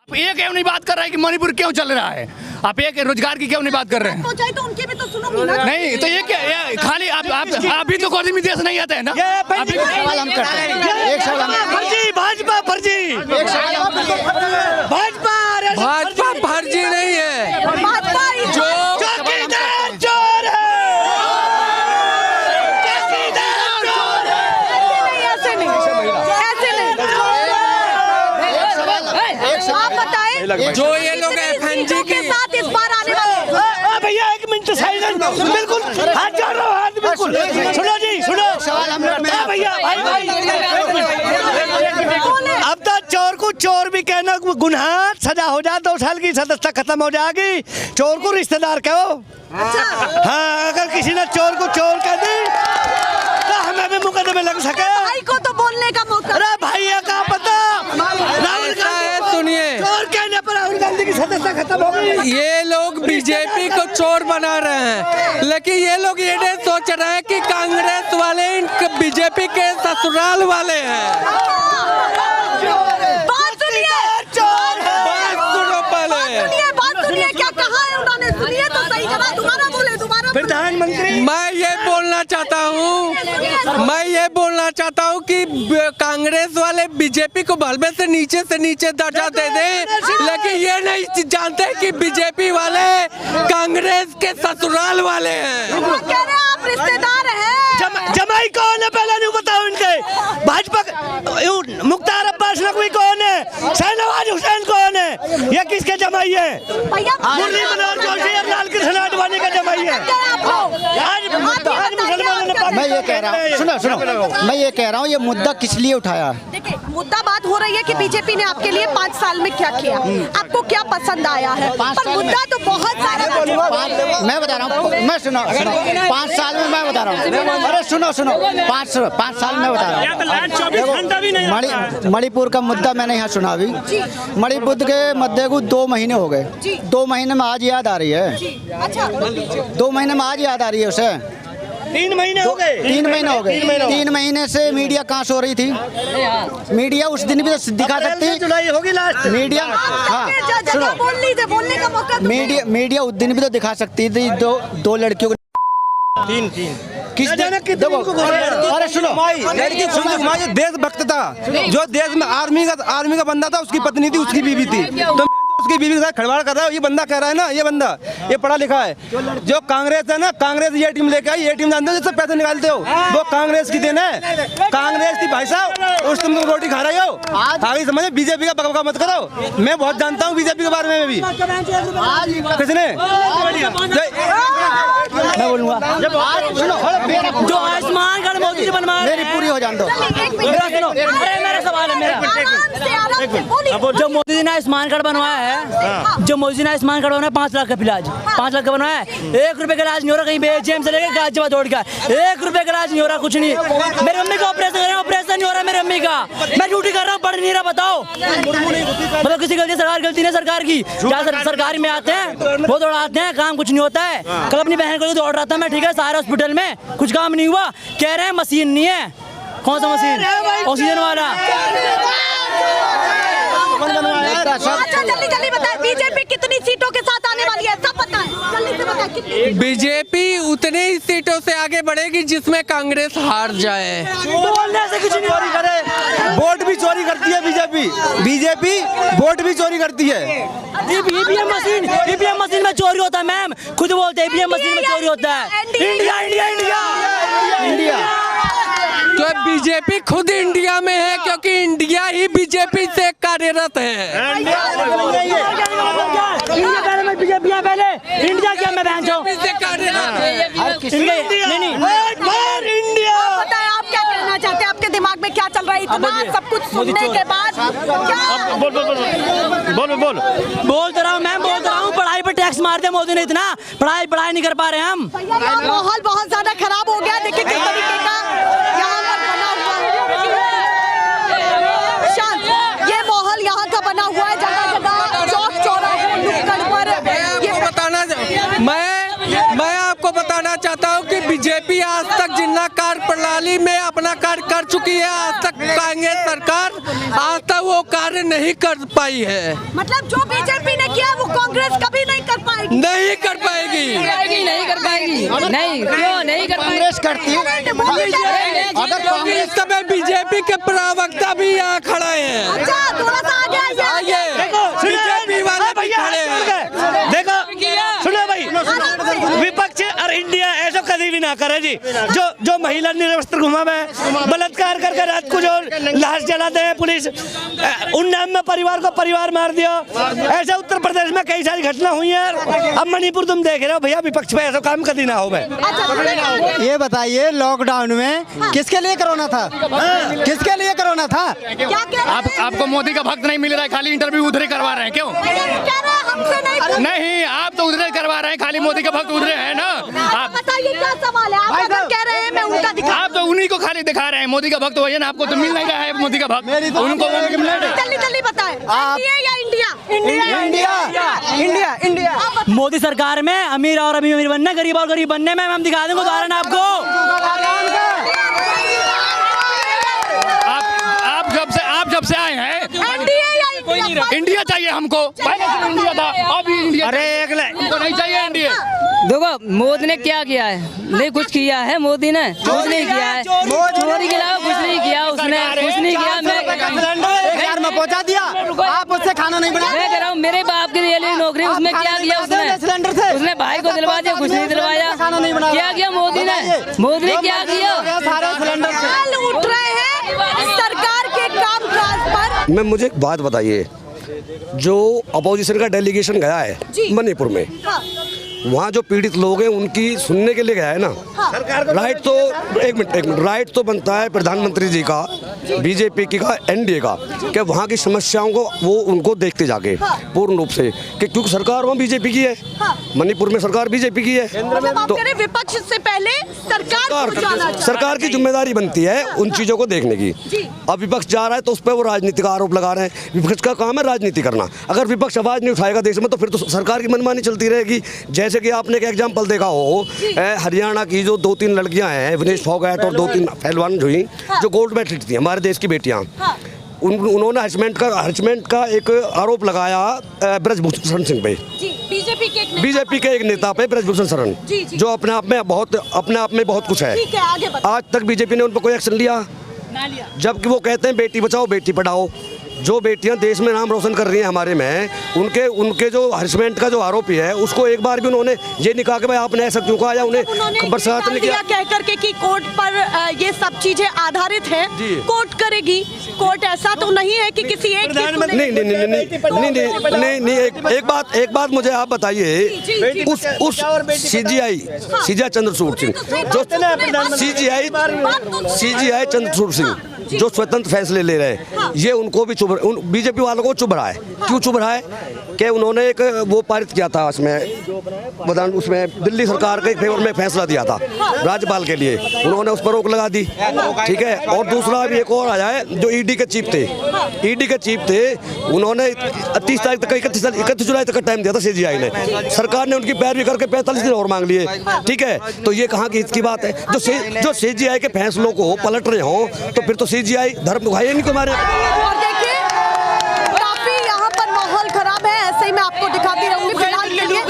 ये क्यों नहीं बात कर रहे हैं कि मणिपुर क्यों चल रहा है? आप एक रोजगार की क्यों नहीं बात कर रहे हैं? तो उनकी भी तो सुनो ना। नहीं तो ये क्या खाली आप भी तो कोई भी देश नहीं आते हैं ना? अभी सवाल हम करते हैं, एक सवाल हम फर्जी भाजपा फर्जी, एक सवाल हम भाजपा फर्जी नहीं है, भाजपा जो चौकीदार चोर है, ऐसे नहीं आप बताएं जो ये लोग एफएनजी के साथ इस बार आने वाले। भैया एक मिनट साइलेंट, बिल्कुल हाथ जोड़ रहा हूं, हाथ बिल्कुल सुनो जी सुनो सवाल हम करते हैं भैया भाई अब तो चोर को चोर भी कहना गुनाह, सजा हो जाए 2 साल की सदस्यता खत्म हो जाएगी। चोर को रिश्तेदार कहो। हाँ, अगर किसी ने चोर को चोर कह दी तो हमें भी मुकदमे लग सके। भाई को तो बोलने का मौका। अरे भैया का पता, राहुल गांधी सुनिए, चोर कहने पर राहुल गांधी की सदस्यता खत्म हो गई। ये लोग बीजेपी को चोर बना रहे हैं, लेकिन ये लोग ये नहीं सोच रहे हैं कि कांग्रेस वाले बीजेपी के ससुराल वाले हैं। बात सुनिए, बात सुनिए क्या कहा है उन्होंने, सुनिए तो सही। जवाब दोबारा बोले, दोबारा प्रधानमंत्री, मैं ये बोलना चाहता हूँ कि कांग्रेस वाले बीजेपी को भलबे से नीचे दर्जा दे दें, लेकिन ये नहीं जानते कि बीजेपी वाले कांग्रेस के ससुराल वाले हैं। कह रहे हैं आप रिश्तेदार हैं। जमाई कौन है पहले नहीं बताओ इनके। भाजपा मुख्तार अब्बास नकवी कौन है, शाहनवाज हुसैन कौन है, ये किसके जमाई है? मुरली मनोहर जोशी और लाल कृष्ण आडवाणी का जमाई है। मैं ये कह रहा हूँ, सुनो मैं ये कह रहा हूँ, ये मुद्दा किस लिए उठाया? देखिए मुद्दा बात हो रही है कि बीजेपी ने आपके लिए 5 साल में क्या किया, आपको क्या पसंद आया है, पर मुद्दा तो बहुत सारा। मैं बता रहा हूँ, मैं सुनो 5 साल में मैं बता रहा हूँ, अरे सुनो 5 साल में बता रहा हूँ। मणिपुर का मुद्दा मैंने यहाँ सुना अभी। मणिपुर के मुद्दे को 2 महीने हो गए, 2 महीने में आज याद आ रही है। अच्छा 2 महीने में आज याद आ रही है उसे। 3 महीने हो गए, 3 महीने हो गए। 3 महीने से मीडिया कहाँ सो रही थी? मीडिया उस दिन भी तो दिखा सकती, जुलाई होगी लास्ट मीडिया हाँ सुनो, बोलने का मौका मीडिया उस दिन भी तो दिखा सकती थी 2 लड़कियों को। 3 किस दिन देखो, अरे सुनो लड़की जो देशभक्त था, जो देश में आर्मी का बंदा था, उसकी पत्नी थी, उसकी बीवी थी, तो उसकी बीवी के साथ खड़वाड़ कर रहा है। ये बंदा कह रहा है ना, ये बंदा ये पढ़ा लिखा है। जो कांग्रेस है ना, कांग्रेस ये टीम लेके आई, ये टीम जानते हो जिससे पैसे निकालते हो, वो कांग्रेस की देन है। कांग्रेस थी भाई साहब, उस तुम रोटी खा रहे हो। आगे समझे, बीजेपी का बकबका मत करो। मैं बहुत जानता हूँ बीजेपी के बारे में भी। किसने मैं बोलूँगा जो आयुष्मान कार्ड मोदी जी बनवाया, मेरी पूरी हो जान दो। मेरा सवाल है, जो मोदी जी ने आयुष्मान कार्ड बनवाया है, जो मोदी जी ने आयुष्मान कार्ड बनवाया 5 लाख का इलाज, 5 लाख का बनवाया है। 1 रुपए का इलाज नहीं हो रहा, कहीं बेजेम से लेके गाजियाबाद दौड़ का 1 रुपए का इलाज नहीं हो रहा, कुछ नहीं। मेरी मम्मी का ऑपरेशन कर रहे हैं, ऑपरेशन नहीं हो रहा मेरी मम्मी का। मैं ड्यूटी कर रहा हूँ, पढ़ नहीं रहा, बताओ मतलब किसी गलती, गलती नहीं सरकार की। सरकारी में आते हैं वो दौड़ाते हैं, काम कुछ नहीं होता है। कल अपनी बहन को दौड़ रहा था मैं, ठीक है, सारे हॉस्पिटल में कुछ काम नहीं हुआ। कह रहे हैं मशीन नहीं है। कौन सा मशीन? ऑक्सीजन वाला। अच्छा जल्दी बताएं, बीजेपी कितनी सीटों के साथ आने वाली है, सब पता है, जल्दी से बताएं कितनी। बीजेपी उतनी ही सीटों से आगे बढ़ेगी जिसमें कांग्रेस हार जाए। बोलने से कुछ नहीं चोरी करे, वोट भी चोरी करती है बीजेपी वोट भी चोरी करती है। ईवीएम मशीन में चोरी होता है मैम, खुद बोलते हैं ईवीएम मशीन में चोरी होता है। इंडिया इंडिया इंडिया इंडिया तो बीजेपी खुद इंडिया में है, क्योंकि इंडिया ही बीजेपी से कार्यरत है। बीजेपी पहले इंडिया क्या मैं बहन जाऊँ इंडिया। बताएं आप क्या कहना चाहते हैं, आपके दिमाग में क्या चल रहा है इतना सब कुछ सुनने के बाद? बोल तो रहा हूँ मैम, बोल तो रहा हूँ, पढ़ाई पर टैक्स मार दिया मोदी ने इतना, पढ़ाई नहीं कर पा रहे हम। माहौल बहुत ज्यादा खराब हो गया, देखिए किस तरीके का यहाँ पर बना हुआ है। शांत, ये माहौल यहाँ का बना हुआ है, जगह जगह चौक चौराहे नुक्कड़ पर। मैं आपको बताना चाहता हूँ कि बीजेपी आज तक जिला कार्य प्रणाली में अपना कार्य कर चुकी है, आज तक कांग्रेस सरकार आज तक वो कार्य नहीं कर पाई है। मतलब जो बीजेपी ने किया वो कांग्रेस कभी नहीं कर पाएगी। नहीं कर पाएगी, नहीं कर पाएगी, नहीं क्यों नहीं कर पाएगी? कांग्रेस करती क्योंकि इस समय बीजेपी के प्रवक्ता भी यहाँ खड़े हैं। अच्छा, थोड़ा सा आगे आइए। बीजेपी वाले भी खड़े हैं। देखो सुनो भाई, विपक्ष और इंडिया ऐसा कभी भी ना करे जी। जो महिला निरवस्त्र घुमा है, बलात्कार करके रात को जो लाश जलाते हैं पुलिस, उन नाम में परिवार को परिवार मार दिया, ऐसा उत्तर प्रदेश में कई सारी घटना हुई है। अब मणिपुर तुम देख रहे हो भैया, विपक्ष पे ऐसा काम कभी ना हो भाई। ये बताइए लॉकडाउन में किसके लिए कोरोना था? किसके लिए कोरोना था? आपको मोदी का भक्त नहीं मिल रहा है, खाली इंटरव्यू उधर ही करवा रहे हैं क्यों? नहीं, आप तो उधर करवा रहे हैं, खाली मोदी का भक्त उधर है ना। आप बताइए क्या सवाल है? आप अगर कह रहे हैं मैं उनका दिखा, आप तो उन्हीं को खाली दिखा रहे हैं, मोदी का भक्त वही ना। आपको तो मिल नहीं रहा है मोदी का भक्त, उनको जल्दी जल्दी बताएं, इंडिया या इंडिया? India India. मोदी सरकार में अमीर और अमीर बनना, गरीब और गरीब बनने में हम दिखा देंगे उदाहरण आपको। आप जब से आए हैं इंडिया या इंडिया? इंडिया चाहिए हमको, पहले तो इंडिया था, अभी इंडिया। अरे हमको नहीं चाहिए इंडिया। देखो मोदी ने क्या किया है? नहीं कुछ किया है मोदी ने, कुछ नहीं किया है। चोरी के अलावा कुछ नहीं किया उसने, कुछ नहीं किया। घर में पहुंचा दिया, आप उससे खाना नहीं बना। मैं कह रहा हूँ मेरे बाप की रेलवे नौकरी, उसमें क्या किया उसने? सिलेंडर से उसने भाई को दिलवा दिया, कुछ नहीं दिलवाया। क्या किया मोदी ने? मोदी ने क्या किया? सारे सिलेंडर से सवाल उठ रहे हैं सरकार के कामकाज पर। मैं मुझे एक बात बताइए, जो अपोजिशन का डेलीगेशन गया है मणिपुर में, वहाँ जो पीड़ित लोग हैं उनकी सुनने के लिए गया है ना। राइट तो एक मिनट राइट तो बनता है प्रधानमंत्री जी का, बीजेपी की का, एनडीए का, कि वहाँ की समस्याओं को वो उनको देखते जाके पूर्ण रूप से, कि क्योंकि सरकार वहाँ बीजेपी की है, मणिपुर में सरकार बीजेपी की है, तो विपक्ष से पहले सरकार की जिम्मेदारी बनती है उन चीज़ों को देखने की। अब विपक्ष जा रहा है तो उस पर वो राजनीति का आरोप लगा रहे हैं। विपक्ष का काम है राजनीति करना। अगर विपक्ष आवाज़ नहीं उठाएगा देश में तो फिर तो सरकार की मनमानी चलती रहेगी। जैसे कि आपने एक एग्जाम्पल देखा हो, हरियाणा की जो 2-3 लड़कियां हैं, विनेश फोगाट और 2-3 पहलवान जो जो गोल्ड मेडलिस्ट थी, हमारे देश की बेटियां, उन्होंने हरासमेंट का एक आरोप लगाया ब्रजभूषण शरण सिंह पे, बीजेपी के एक नेता पे, ब्रजभूषण शरण, जो अपने आप में बहुत कुछ है। आज तक बीजेपी ने उन पर कोई एक्शन लिया, जबकि वो कहते हैं बेटी बचाओ बेटी पढ़ाओ। जो बेटियां देश में नाम रोशन कर रही हैं हमारे में, उनके जो हरासमेंट का जो आरोपी है उसको एक बार भी उन्होंने ये नहीं कहा कि भाई आपने ऐसा क्यों कहा, या उन्हें बरसात नहीं किया कह करके कि कोर्ट पर ये सब चीजें आधारित है, कोर्ट करेगी। कोर्ट ऐसा तो नहीं है कि किसी एक नहीं, एक बात मुझे आप बताइए, उस सीजीआई चंद्रचूड़ सिंह, जो सीजीआई चंद्रचूड़ सिंह जो स्वतंत्र फैसले ले रहे हैं, ये उनको भी बीजेपी वालों को चुभ रहा है। क्यों चुभ रहा है? कि उन्होंने एक वो पारित किया था, उसमें दिल्ली सरकार के फेवर में फैसला दिया था राज्यपाल के लिए, उन्होंने उस पर रोक लगा दी, ठीक है। और दूसरा अभी एक और आया है, जो ईडी के चीफ थे, उन्होंने 30 तारीख तक 31 जुलाई तक का टाइम दिया था सीजीआई ने, सरकार ने उनकी पैरवी करके 45 दिन और मांग लिए, ठीक है। तो ये कहाँ की इसकी बात है? जो सीजीआई के फैसलों को पलट रहे हो तो फिर तो सीजीआई धर्म भाई नहीं तुम्हारे। और देखिए काफी यहाँ पर माहौल खराब है, ऐसे ही मैं आपको दिखाती रहूंगी फिलहाल के लिए।